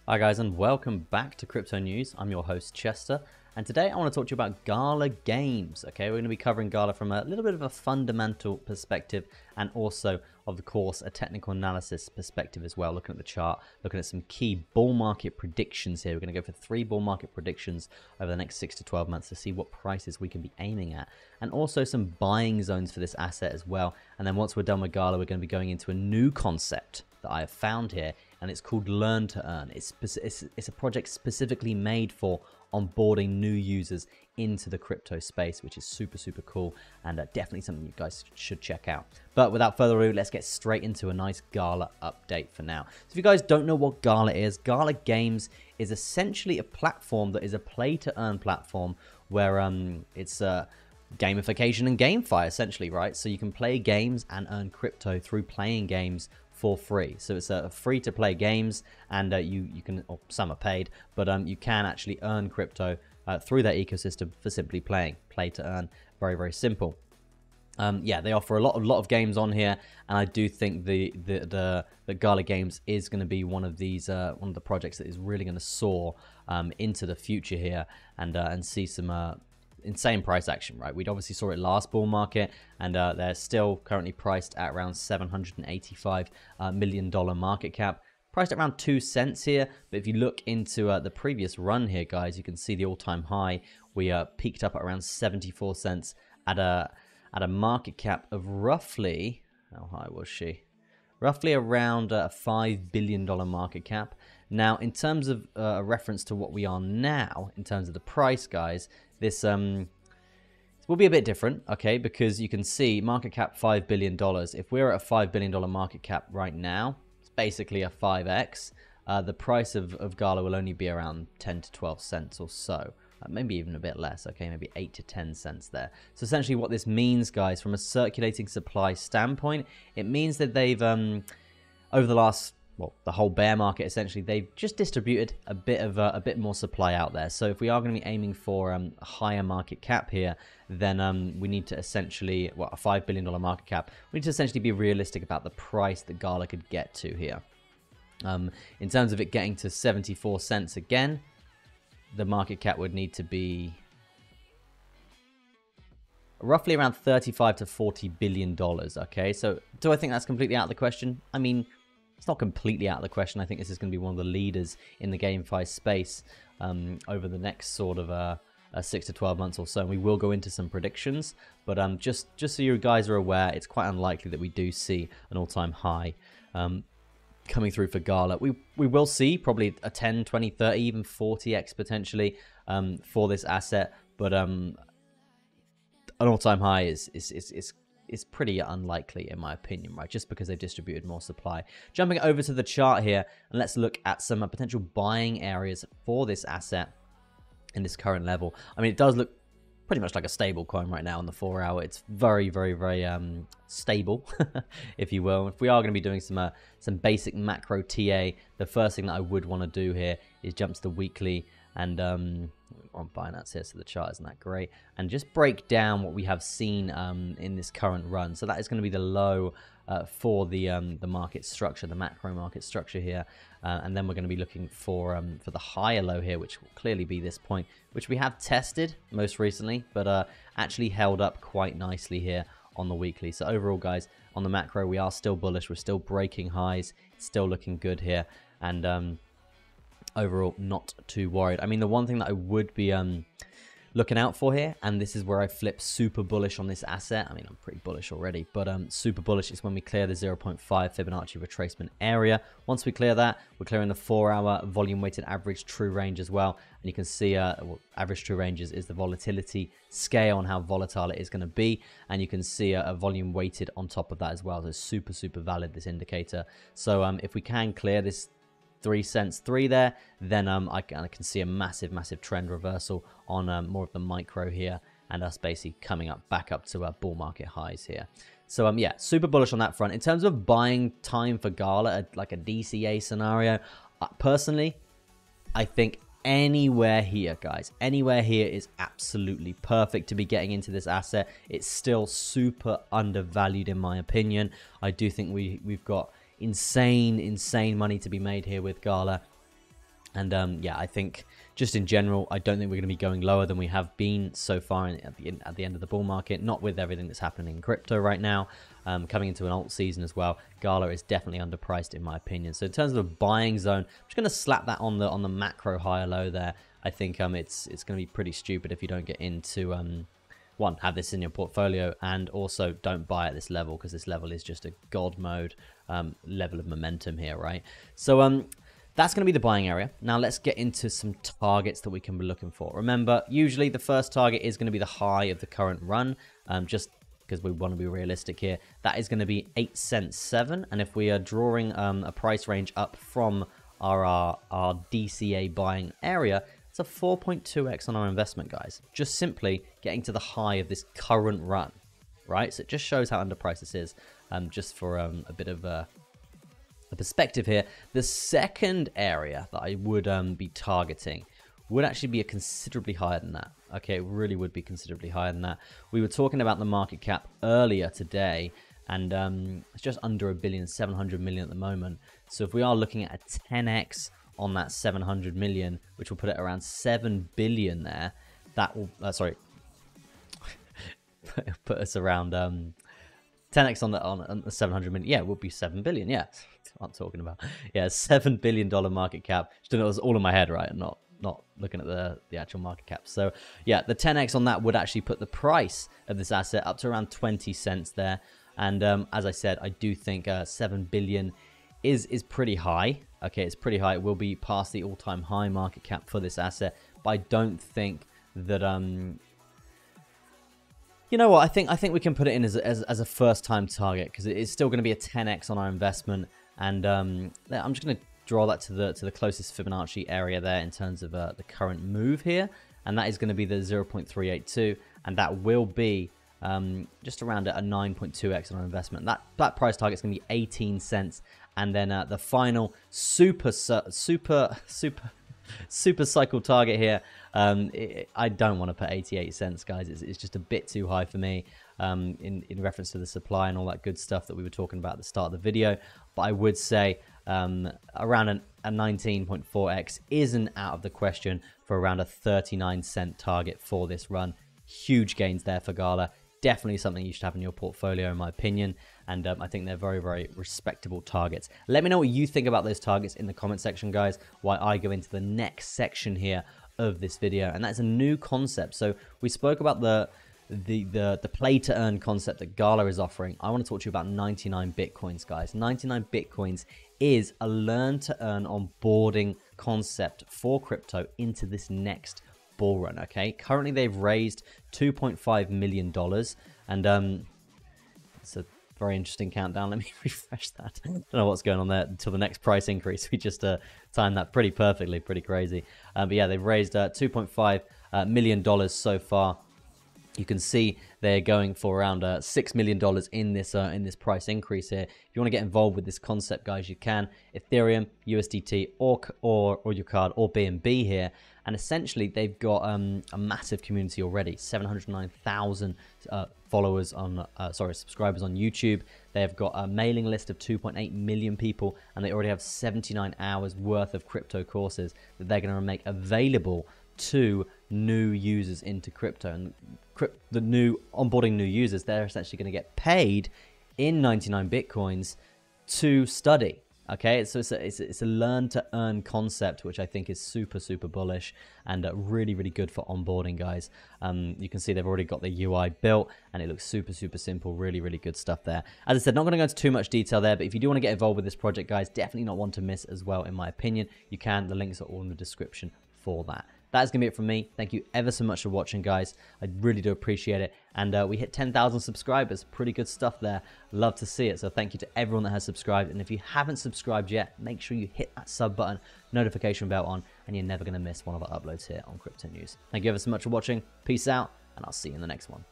Hi guys, and welcome back to Crypto News. I'm your host Chester, and today I want to talk to you about Gala Games. Okay, we're going to be covering Gala from a little bit of a fundamental perspective and also, of course, a technical analysis perspective as well, looking at the chart, looking at some key bull market predictions here. We're going to go for 3 bull market predictions over the next 6 to 12 months to see what prices we can be aiming at, and also some buying zones for this asset as well. And then once we're done with Gala, we're going to be going into a new concept that I have found here, and it's called Learn to Earn. It's a project specifically made for onboarding new users into the crypto space, which is super cool, and definitely something you guys should check out. But without further ado, let's get straight into a nice Gala update for now. So if you guys don't know what Gala Games is essentially a platform that is a play to earn platform where it's gamification and GameFi essentially, right? So you can play games and earn crypto through playing games for free. So it's a free to play games, and you can, or some are paid, but you can actually earn crypto through that ecosystem for simply playing. Play to earn, very simple. Yeah, they offer a lot of games on here, and I do think the Gala Games is going to be one of these one of the projects that is really going to soar into the future here, and see some insane price action, right? We'd obviously saw it last bull market, and they're still currently priced at around $785 million market cap, priced at around 2 cents here. But if you look into the previous run here, guys, you can see the all-time high. We peaked up at around 74 cents at a market cap of roughly, how high was she? Roughly around a $5 billion market cap. Now, in terms of a reference to what we are now, in terms of the price, guys, this will be a bit different, okay? Because you can see market cap $5 billion. If we're at a $5 billion market cap right now, it's basically a 5x. The price of Gala will only be around 10 to 12 cents or so. Maybe even a bit less, okay? Maybe 8 to 10 cents there. So essentially what this means, guys, from a circulating supply standpoint, it means that they've, over the last, well, the whole bear market, essentially, they've just distributed a bit more supply out there. So if we are going to be aiming for a higher market cap here, then we need to essentially, well, a $5 billion market cap, we need to essentially be realistic about the price that Gala could get to here. In terms of it getting to 74 cents again, the market cap would need to be roughly around 35 to 40 billion dollars. Okay, so do I think that's completely out of the question? I mean, it's not completely out of the question. I think this is going to be one of the leaders in the GameFi space over the next sort of 6 to 12 months or so. And we will go into some predictions, but just so you guys are aware, it's quite unlikely that we do see an all-time high coming through for Gala. We will see probably a 10, 20, 30, even 40x potentially for this asset, but an all-time high is pretty unlikely in my opinion, right? Just because they've distributed more supply. Jumping over to the chart here, and let's look at some potential buying areas for this asset in this current level. I mean, it does look pretty much like a stable coin right now on the 4 hour. It's very stable, if you will. If we are going to be doing some basic macro TA, the first thing that I would want to do here is jump to the weekly, and on Binance here, so the chart isn't that great, and just break down what we have seen in this current run. So that is going to be the low for the market structure, the macro market structure here, and then we're going to be looking for the higher low here, which will clearly be this point, which we have tested most recently, but actually held up quite nicely here on the weekly. So overall, guys, on the macro, we are still bullish. We're still breaking highs. It's still looking good here, and overall, not too worried. I mean, the one thing that I would be looking out for here, and this is where I flip super bullish on this asset. I mean, I'm pretty bullish already, but super bullish is when we clear the 0.5 Fibonacci retracement area. Once we clear that, we're clearing the 4 hour volume weighted average true range as well. And you can see well, average true range is the volatility scale on how volatile it is going to be. And you can see a volume weighted on top of that as well. So super valid, this indicator. So if we can clear this 3 cents 3 there, then I can see a massive trend reversal on more of the micro here, and us basically coming up back up to bull market highs here. So yeah, super bullish on that front. In terms of buying time for Gala, like a DCA scenario, personally, I think anywhere here, guys, anywhere here is absolutely perfect to be getting into this asset. It's still super undervalued in my opinion. I do think we've got insane money to be made here with Gala. And yeah, I think just in general, I don't think we're going to be going lower than we have been so far at the end of the bull market, not with everything that's happening in crypto right now. Coming into an alt season as well, Gala is definitely underpriced in my opinion. So in terms of a buying zone, I'm just going to slap that on the macro high or low there. I think it's going to be pretty stupid if you don't get into one, have this in your portfolio, and also don't buy at this level, because this level is just a god mode level of momentum here, right? So that's going to be the buying area. Now let's get into some targets that we can be looking for. Remember, usually the first target is going to be the high of the current run, just because we want to be realistic here. That is going to be 8 cents 7, and if we are drawing a price range up from our DCA buying area, it's a 4.2x on our investment, guys. Just simply getting to the high of this current run, right? So it just shows how underpriced this is. Just for a bit of a perspective here, the second area that I would be targeting would actually be a considerably higher than that. Okay, it really would be considerably higher than that. We were talking about the market cap earlier today, and it's just under a billion, 700 million at the moment. So if we are looking at a 10x on that 700 million, which will put it around 7 billion there, that will put us around 10x on the 700 million. Yeah, it would be 7 billion. Yeah, that's what I'm talking about. Yeah, $7 billion market cap. Just it was all in my head, right? And not looking at the actual market cap. So yeah, the 10x on that would actually put the price of this asset up to around 20 cents there. And as I said, I do think 7 billion is pretty high. Okay, it's pretty high. It will be past the all-time high market cap for this asset, but I don't think that you know what? I think we can put it in as a first-time target, because it is still going to be a 10x on our investment. And I'm just going to draw that to the closest Fibonacci area there in terms of the current move here, and that is going to be the 0.382, and that will be just around a 9.2x on our investment. That price target is going to be 18 cents, and then the final super cycle target here. I don't want to put 88 cents, guys. It's just a bit too high for me in reference to the supply and all that good stuff that we were talking about at the start of the video. But I would say around a 19.4x isn't out of the question for around a 39 cent target for this run. Huge gains there for Gala. Definitely something you should have in your portfolio, in my opinion. And I think they're very, very respectable targets. Let me know what you think about those targets in the comment section, guys, while I go into the next section here of this video. And that's a new concept. So we spoke about the play to earn concept that Gala is offering. I want to talk to you about 99 Bitcoins, guys. 99 Bitcoins is a learn to earn onboarding concept for crypto into this next bull run. Okay, currently they've raised $2.5 million, and it's a very interesting countdown. Let me refresh that. I don't know what's going on there until the next price increase. We just timed that pretty perfectly, pretty crazy. But yeah, they've raised $2.5 million so far. You can see they're going for around $6 million in this price increase here. If you want to get involved with this concept, guys, you can. Ethereum, USDT, or your card, or BNB here. And essentially, they've got a massive community already. 709,000 followers on, subscribers on YouTube. They've got a mailing list of 2.8 million people, and they already have 79 hours worth of crypto courses that they're going to make available to new users into crypto. And the new onboarding new users, they're essentially going to get paid in 99 Bitcoins to study. Okay, so it's a learn to earn concept, which I think is super bullish and really good for onboarding, guys. You can see they've already got the UI built, and it looks super simple. Really good stuff there. As I said, not going to go into too much detail there, but if you do want to get involved with this project, guys, definitely not one to miss as well, in my opinion. You can. The links are all in the description for that. That's going to be it from me. Thank you ever so much for watching, guys. I really do appreciate it. And we hit 10,000 subscribers. Pretty good stuff there. Love to see it. So thank you to everyone that has subscribed. And if you haven't subscribed yet, make sure you hit that sub button, notification bell on, and you're never going to miss one of our uploads here on Crypto News. Thank you ever so much for watching. Peace out, and I'll see you in the next one.